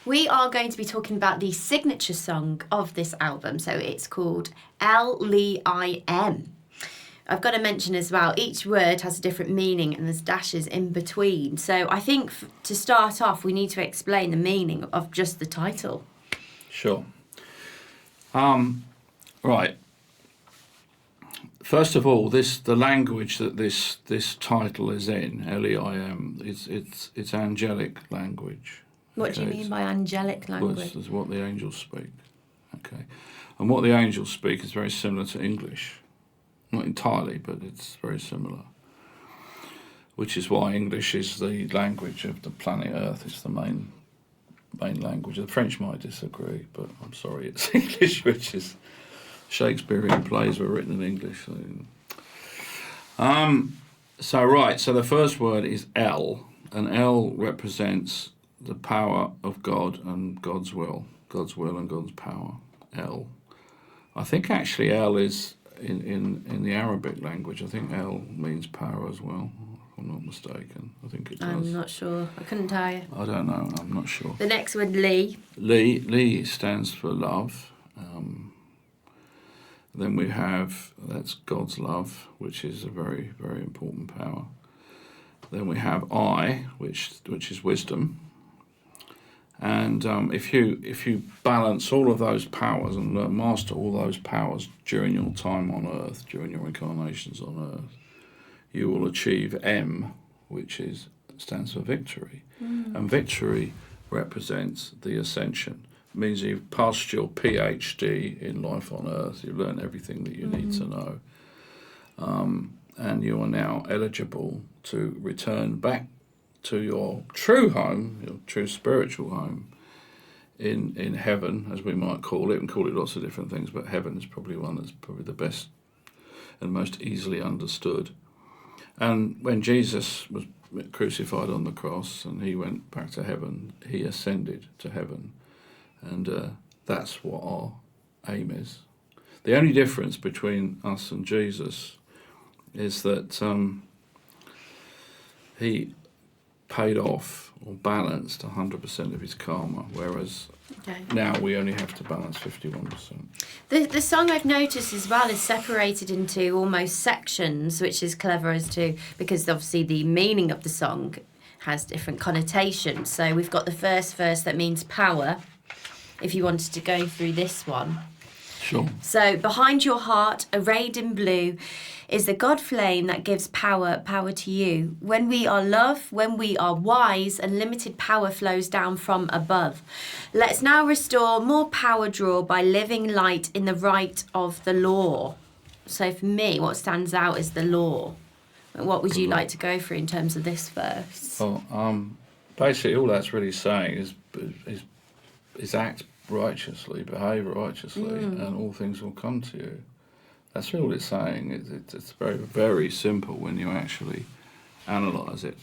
We are going to be talking about the signature song of this album. So it's called EL-Lea-Eye-Em. I've got to mention as well, each word has a different meaning and there's dashes in between. So I think to start off, we need to explain the meaning of just the title. Sure. Right. First of all, the language that this title is in, EL-Lea-Eye-Em, it's angelic language. What do you mean by angelic language? It's what the angels speak. Okay. And what the angels speak is very similar to English. Not entirely, but it's very similar. Which is why English is the language of the planet Earth. It's the main language. The French might disagree, but I'm sorry, it's English, which is Shakespearean plays were written in English. So the first word is L, and L represents the power of God and God's will and God's power. L. I think actually L is in the Arabic language. I think L means power as well. If I'm not mistaken. I think it does. I'm not sure. I couldn't tell you. I don't know. I'm not sure. The next word, Lee. Lee stands for love. Then we have, that's God's love, which is a very, very important power. Then we have I, which is wisdom. And if you balance all of those powers and master all those powers during your time on Earth, during your incarnations on Earth, you will achieve M, which stands for victory. And victory represents the ascension. It means you've passed your PhD in life on Earth. You've learned everything that you need to know. And you are now eligible to return back to your true home, your true spiritual home, in heaven, as we might call it, and call it lots of different things, but heaven is probably one that's probably the best and most easily understood. And when Jesus was crucified on the cross and he went back to heaven, he ascended to heaven. And that's what our aim is. The only difference between us and Jesus is that he paid off or balanced 100% of his karma, whereas now we only have to balance 51%. The song, I've noticed as well, is separated into almost sections, which is clever as to, because obviously the meaning of the song has different connotations. So we've got the first verse that means power, if you wanted to go through this one. Sure. So, behind your heart, arrayed in blue, is the God flame that gives power to you. When we are love, when we are wise, unlimited power flows down from above. Let's now restore more power draw by living light in the right of the law. So for me, what stands out is the law. What would you like to go through in terms of this verse? Well, basically all that's really saying is act righteously, behave righteously, and all things will come to you. That's all it's saying. It's very, very simple when you actually analyse it.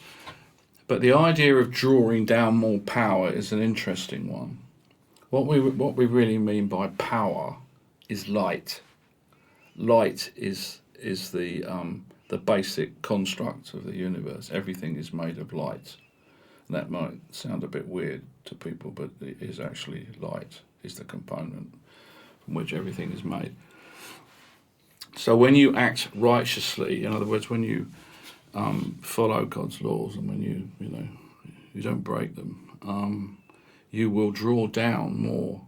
But the idea of drawing down more power is an interesting one. What we really mean by power is light. Light is the basic construct of the universe. Everything is made of light. That might sound a bit weird to people, but it is actually light, is the component from which everything is made. So when you act righteously, in other words, when you follow God's laws and when you don't break them, you will draw down more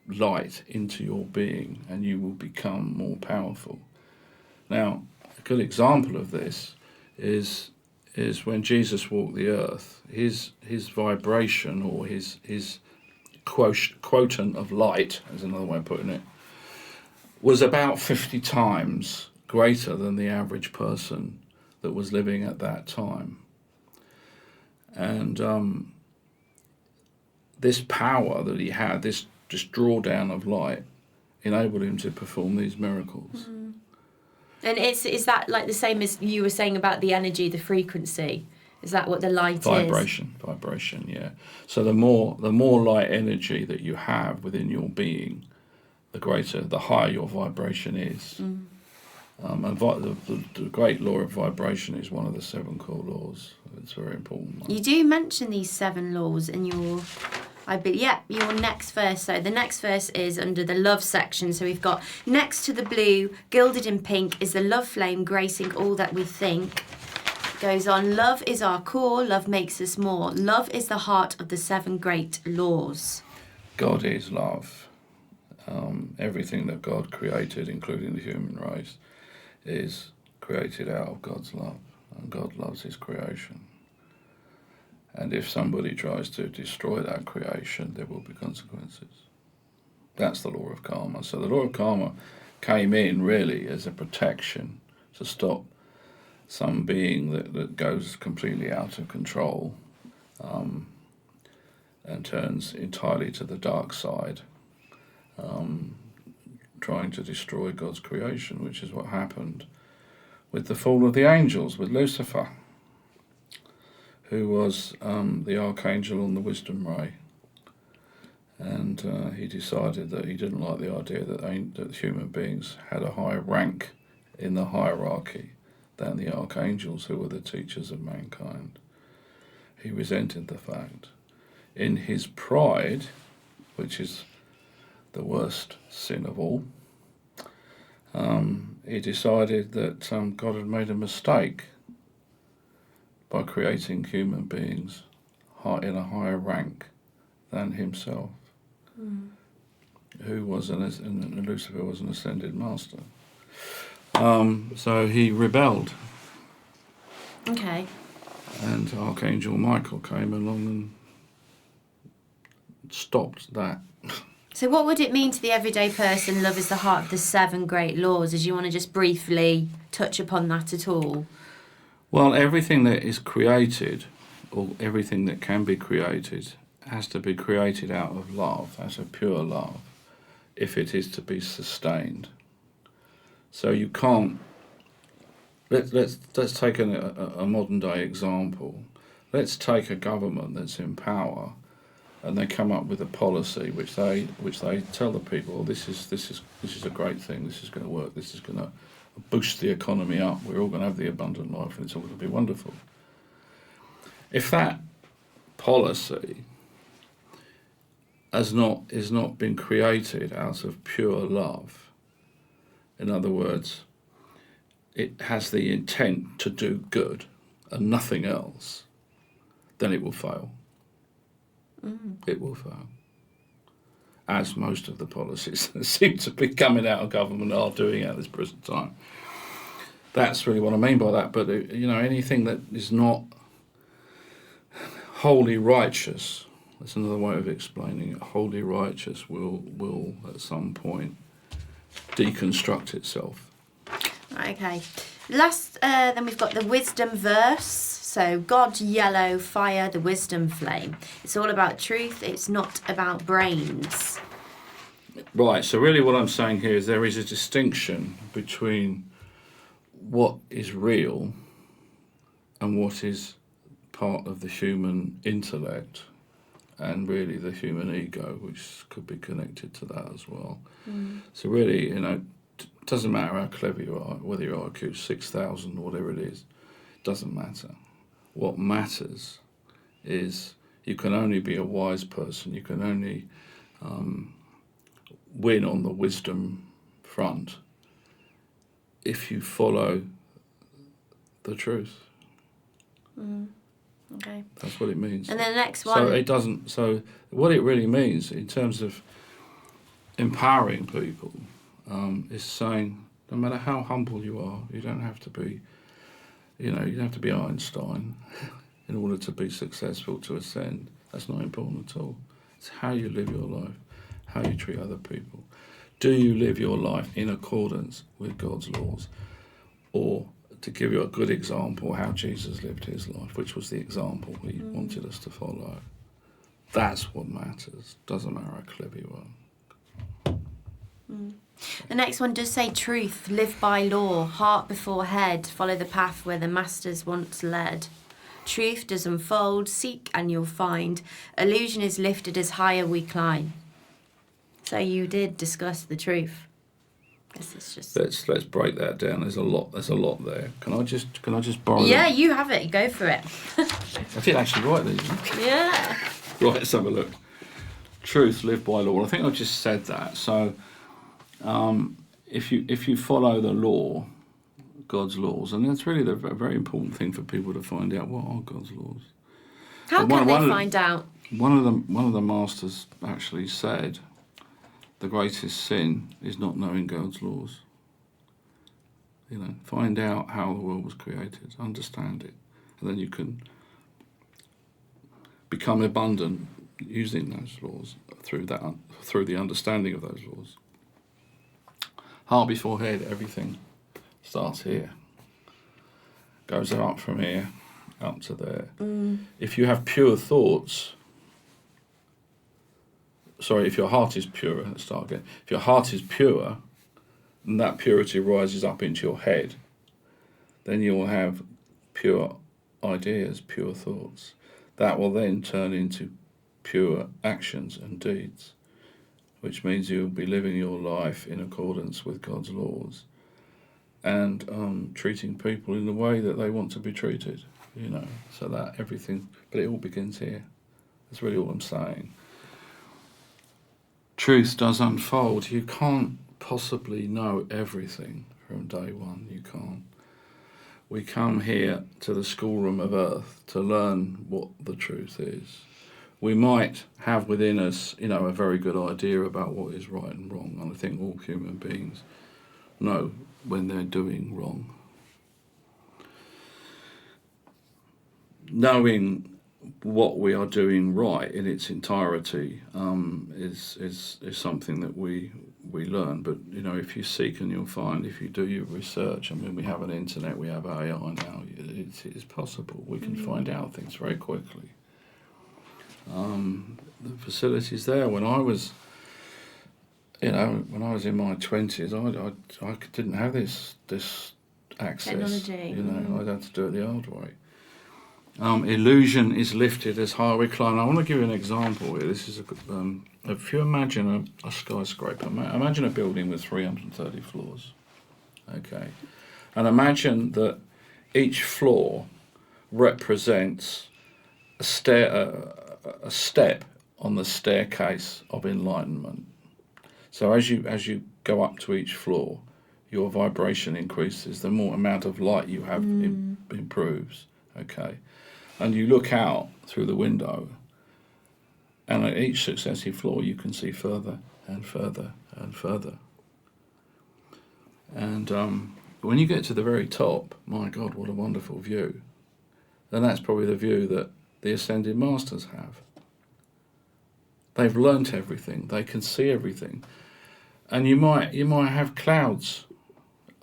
light into your being and you will become more powerful. Now, a good example of this is when Jesus walked the earth, his vibration or his quotient of light, is another way of putting it, was about 50 times greater than the average person that was living at that time. And this power that he had, this drawdown of light, enabled him to perform these miracles. Mm. And is that like the same as you were saying about the energy, the frequency? Is that what the light is? Vibration, yeah. So the more light energy that you have within your being, the higher your vibration is. Mm. And the great law of vibration is one of the 7 core laws. It's a very important one. You do mention these 7 laws in your Yeah, your next verse. So the next verse is under the love section. So we've got, next to the blue, gilded in pink, is the love flame gracing all that we think. Goes on, love is our core, love makes us more. Love is the heart of the 7 great laws. God is love. Everything that God created, including the human race, is created out of God's love. And God loves his creation. And if somebody tries to destroy that creation, there will be consequences. That's the law of karma. So the law of karma came in really as a protection to stop some being that goes completely out of control and turns entirely to the dark side, trying to destroy God's creation, which is what happened with the fall of the angels, with Lucifer, who was the archangel on the wisdom ray. And he decided that he didn't like the idea that human beings had a higher rank in the hierarchy than the archangels, who were the teachers of mankind. He resented the fact. In his pride, which is the worst sin of all, he decided that God had made a mistake by creating human beings in a higher rank than himself, who was and Lucifer was an ascended master. So he rebelled. Okay. And Archangel Michael came along and stopped that. So what would it mean to the everyday person, love is the heart of the 7 great laws? Did you want to just briefly touch upon that at all? Well, everything that is created, or everything that can be created, has to be created out of love, as a pure love, if it is to be sustained. So you can't. Let's take a modern day example. Let's take a government that's in power, and they come up with a policy which they tell the people, this is a great thing. This is going to work. This is going to boost the economy up. We're all going to have the abundant life, and it's all going to be wonderful. If that policy is not been created out of pure love, in other words, it has the intent to do good and nothing else, then it will fail. It will fail. As most of the policies that seem to be coming out of government are doing at this present time. That's really what I mean by that. But, anything that is not wholly righteous, that's another way of explaining it, wholly righteous will at some point deconstruct itself. Okay. Last, then we've got the wisdom verse. So God, yellow, fire, the wisdom flame. It's all about truth. It's not about brains. Right. So really what I'm saying here is there is a distinction between what is real and what is part of the human intellect and really the human ego, which could be connected to that as well. So really, it doesn't matter how clever you are, whether your IQ is 6,000 or whatever it is, doesn't matter. What matters is you can only be a wise person, you can only win on the wisdom front if you follow the truth. Okay. That's what it means. And then the next one. So what it really means in terms of empowering people is saying, no matter how humble you are, you don't have to be, you don't have to be Einstein in order to be successful, to ascend. That's not important at all. It's how you live your life, how you treat other people. Do you live your life in accordance with God's laws? Or, to give you a good example, how Jesus lived his life, which was the example he wanted us to follow. That's what matters. Doesn't matter how clever you are. The next one does say truth, live by law, heart before head, follow the path where the masters once led. Truth does unfold, seek and you'll find. Illusion is lifted as higher we climb. So you did discuss the truth. Guess it's just. Let's break that down. There's a lot there. Can I just borrow? Yeah, you have it. Go for it. I did actually write these. Yeah. Right, let's have a look. truth, live by law. I think I've just said that. So if you follow the law, God's laws, and that's really a very important thing for people to find out, what are God's laws. How can they find out? One of the masters actually said, the greatest sin is not knowing God's laws. You know, find out how the world was created, understand it, and then you can become abundant using those laws through the understanding of those laws. Heart before head, everything starts here, goes up from here up to there. If you have pure thoughts, if your heart is pure, let's start again. If your heart is pure, and that purity rises up into your head, then you will have pure ideas, pure thoughts. That will then turn into pure actions and deeds, which means you'll be living your life in accordance with God's laws and treating people in the way that they want to be treated, you know, so that everything, but it all begins here. That's really all I'm saying. Truth does unfold. You can't possibly know everything from day one. You can't. We come here to the schoolroom of earth to learn what the truth is. We might have within us, you know, a very good idea about what is right and wrong, and I think all human beings know when they're doing wrong. Knowing what we are doing right in its entirety is something that we learn. But you know, if you seek and you'll find, if you do your research, I mean, we have an internet, we have AI now. It's possible. We can find out things very quickly. The facilities there. When I was in my 20s, I didn't have this access. Technology. You know, I'd had to do it the old way. Illusion is lifted as high we climb. I want to give you an example here. This is if you imagine a skyscraper, imagine a building with 330 floors, okay, and imagine that each floor represents a step on the staircase of enlightenment. So as you go up to each floor, your vibration increases. The more amount of light you have improves, okay. And you look out through the window, and at each successive floor you can see further and further and further. And when you get to the very top, my God, what a wonderful view. And that's probably the view that the Ascended Masters have. They've learnt everything, they can see everything. And you might have clouds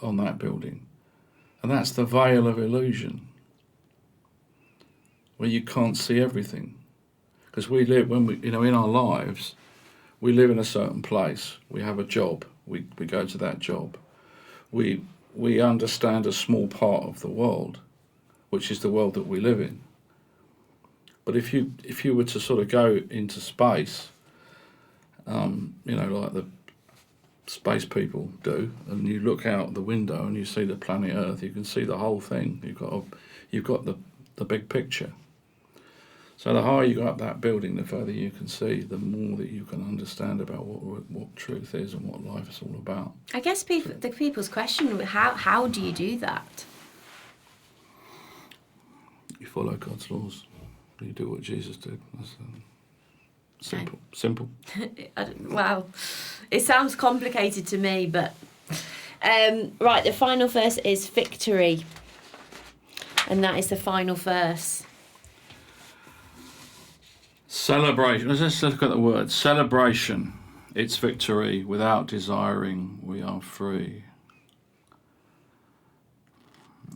on that building, and that's the veil of illusion, where you can't see everything. Because we live, in our lives, we live in a certain place. We have a job. We go to that job. We understand a small part of the world, which is the world that we live in. But if you were to sort of go into space, like the space people do, and you look out the window and you see the planet Earth, you can see the whole thing. You've got the big picture. So the higher you go up that building, the further you can see, the more that you can understand about what truth is and what life is all about. I guess people's question, how do you do that? You follow God's laws. You do what Jesus did. That's simple. Wow. It sounds complicated to me, but... right, the final verse is victory. And that is the final verse. Celebration. Let's look at the word. Celebration. It's victory. Without desiring, we are free.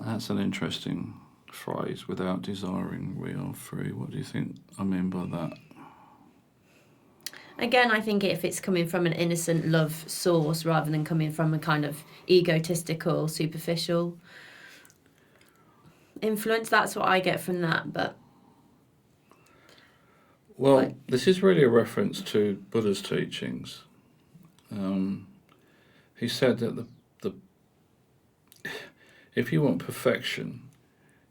That's an interesting phrase. Without desiring, we are free. What do you think I mean by that? Again, I think if it's coming from an innocent love source rather than coming from a kind of egotistical, superficial influence, that's what I get from that. But well, this is really a reference to Buddha's teachings. He said that if you want perfection,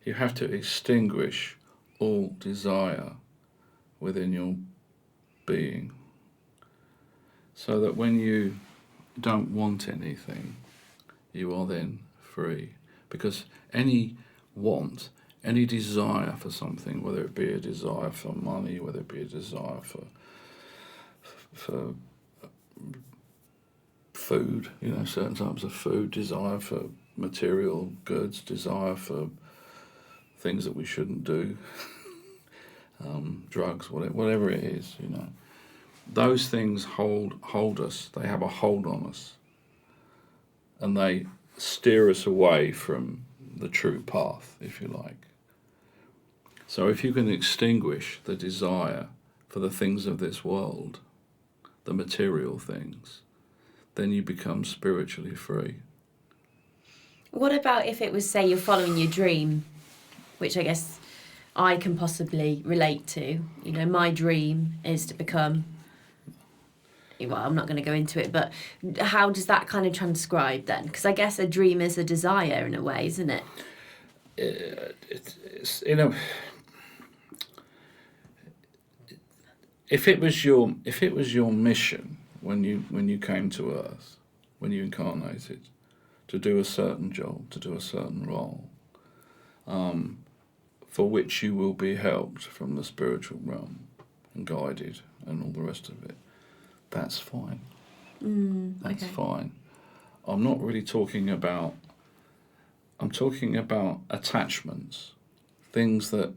you have to extinguish all desire within your being. So that when you don't want anything, you are then free. Because any want, any desire for something, whether it be a desire for money, whether it be a desire for food, certain types of food, desire for material goods, desire for things that we shouldn't do, drugs, whatever it is, those things hold us. They have a hold on us, and they steer us away from the true path, if you like. So if you can extinguish the desire for the things of this world, the material things, then you become spiritually free. What about if it was, say, you're following your dream, which I guess I can possibly relate to. My dream is to become... Well, I'm not going to go into it, but how does that kind of transcribe then? Because I guess a dream is a desire in a way, isn't it? It's if it was your mission when you came to Earth, when you incarnated, to do a certain job, to do a certain role, for which you will be helped from the spiritual realm and guided and all the rest of it, that's fine. That's fine. I'm not really talking about... I'm talking about attachments, things that...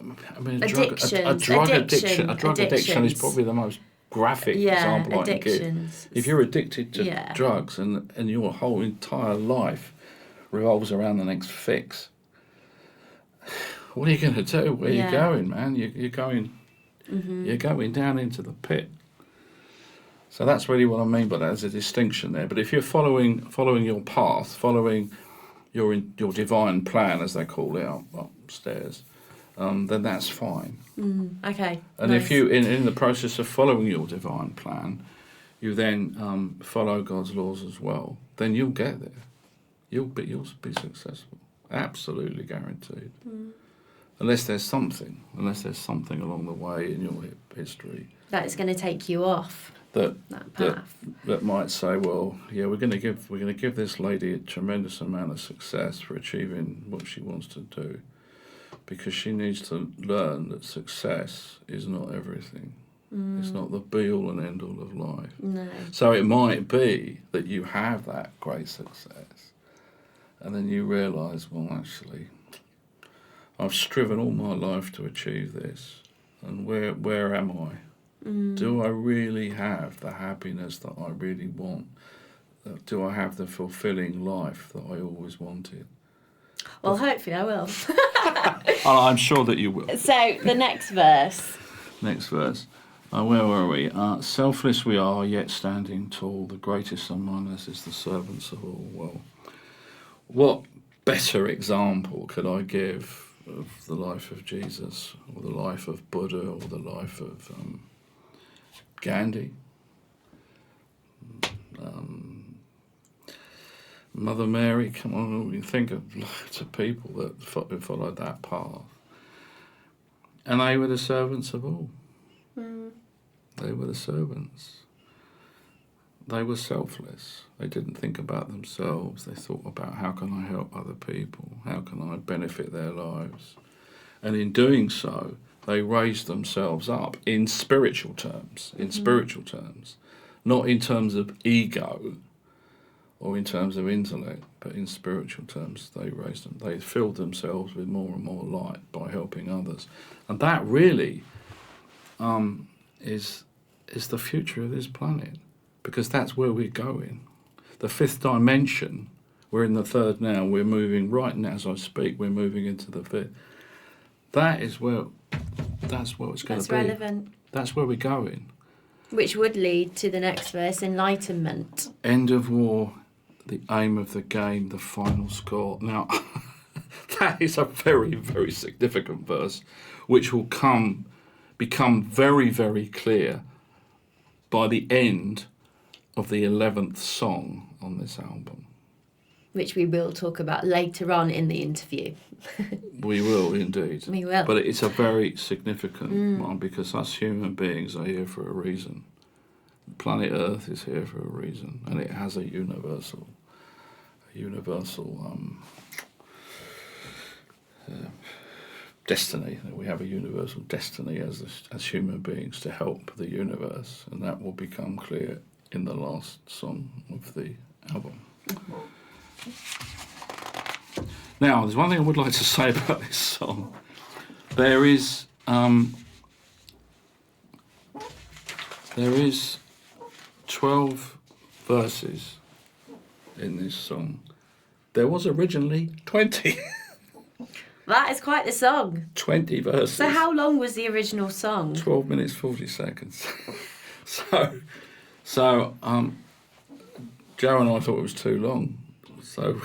a drug addiction is probably the most graphic example I can give. If you're addicted to drugs and your whole entire life revolves around the next fix, what are you going to do? Where are you going, man? You're going down into the pit. So that's really what I mean by that. There's a distinction there. But if you're following your path, following your divine plan, as they call it upstairs, then that's fine. Okay. And if you, in the process of following your divine plan, you then follow God's laws as well, then you'll get there. You'll be successful. Absolutely guaranteed. Unless there's something along the way in your history that is going to take you off that path. That might say, well, we're going to give this lady a tremendous amount of success for achieving what she wants to do, because she needs to learn that success is not everything. It's not the be-all and end-all of life. No. So it might be that you have that great success, and then you realise, well, actually, I've striven all my life to achieve this, and where am I? Do I really have the happiness that I really want? Do I have the fulfilling life that I always wanted? Well, hopefully I will. I'm sure that you will. So, the next verse. Where were we? Selfless we are, yet standing tall. The greatest among us is the servants of all. Well, what better example could I give of the life of Jesus, or the life of Buddha, or the life of Gandhi, Mother Mary? Come on, we think of loads of people that followed that path, and they were the servants of all. They were the servants. They were selfless. They didn't think about themselves. They thought about, how can I help other people? How can I benefit their lives? And in doing so, they raised themselves up in spiritual terms, not in terms of ego or in terms of intellect, but in spiritual terms. They raised them. They filled themselves with more and more light by helping others. And that really is the future of this planet, because that's where we're going. The fifth dimension, we're in the third now, we're moving right now as I speak, we're moving into the fifth. That's where it's going to be. That's relevant. That's where we're going. Which would lead to the next verse, enlightenment. End of war, the aim of the game, the final score. Now, that is a very, very significant verse, which will become very, very clear by the end of the 11th song on this album. Which we will talk about later on in the interview. We will, indeed. We will. But it's a very significant one, because us human beings are here for a reason. planet Earth is here for a reason, and it has a universal destiny. We have a universal destiny as human beings to help the universe, and that will become clear in the last song of the album. Now, there's one thing I would like to say about this song. There is 12 verses in this song. There was originally 20. That is quite the song. 20 verses. So how long was the original song? 12 minutes 40 seconds. So Joe and I thought it was too long. So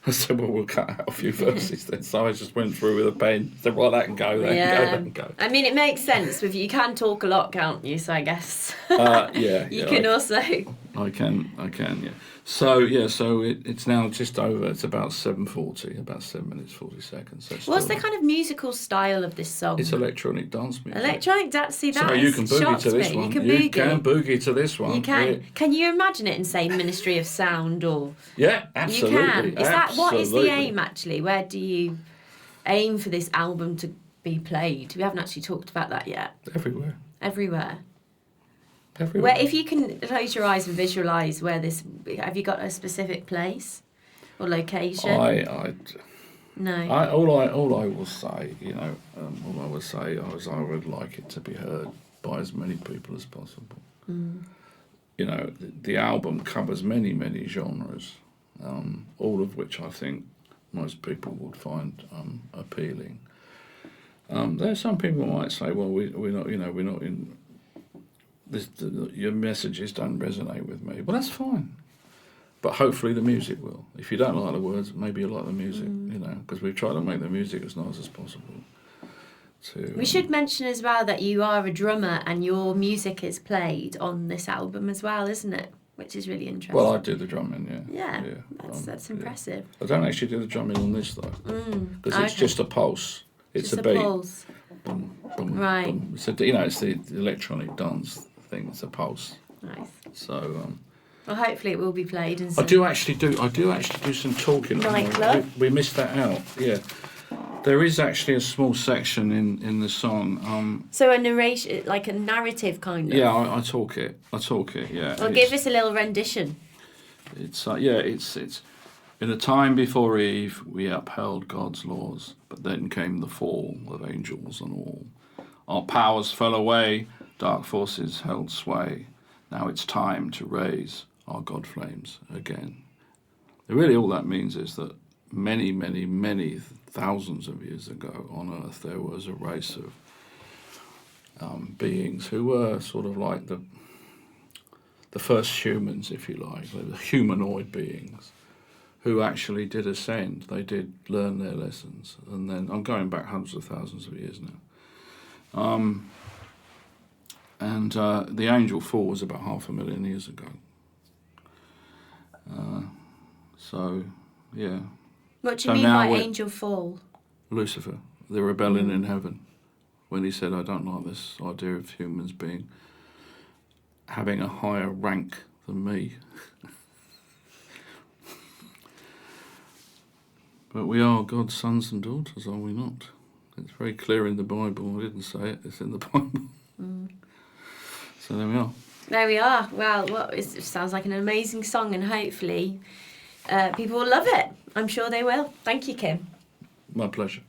I said, well, we'll cut out a few verses then. So I just went through with a pen. Said, well, that can go, that can go. I mean, it makes sense. You can talk a lot, can't you? So I guess. You can also. I can, yeah. So it's now just over. It's about 7:40, about 7 minutes 40 seconds. So What's the kind of musical style of this song? It's electronic dance music. Electronic dance. See, that so you can boogie to this one. You can boogie to this one. You can. Yeah. Can you imagine it in, say, Ministry of Sound or? Yeah, absolutely. You can. Is that what is the Absolutely. aim actually? Where do you aim for this album to be played? We haven't actually talked about that yet. Everywhere. Everywhere. Everywhere. Where, if you can close your eyes and visualise where this, have you got a specific place or location? No. All I will say, all I would say is I would like it to be heard by as many people as possible. Mm. The album covers many, many genres, all of which I think most people would find appealing. There are some people who might say, well, we're not in this. Your messages don't resonate with me. Well, that's fine. But hopefully the music will. If you don't like the words, maybe you like the music, because we've tried to make the music as nice as possible. We should mention as well that you are a drummer and your music is played on this album as well, isn't it? Which is really interesting. Well, I do the drumming, yeah. That's impressive. I don't actually do the drumming on this though, because it's just a pulse. It's just a beat. Pulse. Boom, boom, right. Boom. So it's the electronic dance thing. It's a pulse. Nice. So. Well, hopefully it will be played. In I do actually do some talking. Nightclub. We missed that out. Yeah. There is actually a small section in the song. So a narration, like a narrative kind of. Yeah, I talk it. Yeah. Well, give us a little rendition. It's it's in a time before Eve we upheld God's laws, but then came the fall of angels and all. Our powers fell away, dark forces held sway. Now it's time to raise our God flames again. Really, all that means is that many, many, many thousands of years ago on Earth, there was a race of beings who were sort of like the first humans, if you like, the humanoid beings, who actually did ascend. They did learn their lessons, and then I'm going back hundreds of thousands of years now. And the angel fall was about 500,000 years ago. So, yeah. What do you mean by angel fall? Lucifer, the rebellion in heaven, when he said, I don't like this idea of humans having a higher rank than me. But we are God's sons and daughters, are we not? It's very clear in the Bible. I didn't say it, it's in the Bible. So there we are. There we are. Well, it sounds like an amazing song, and hopefully people will love it. I'm sure they will. Thank you, Kim. My pleasure.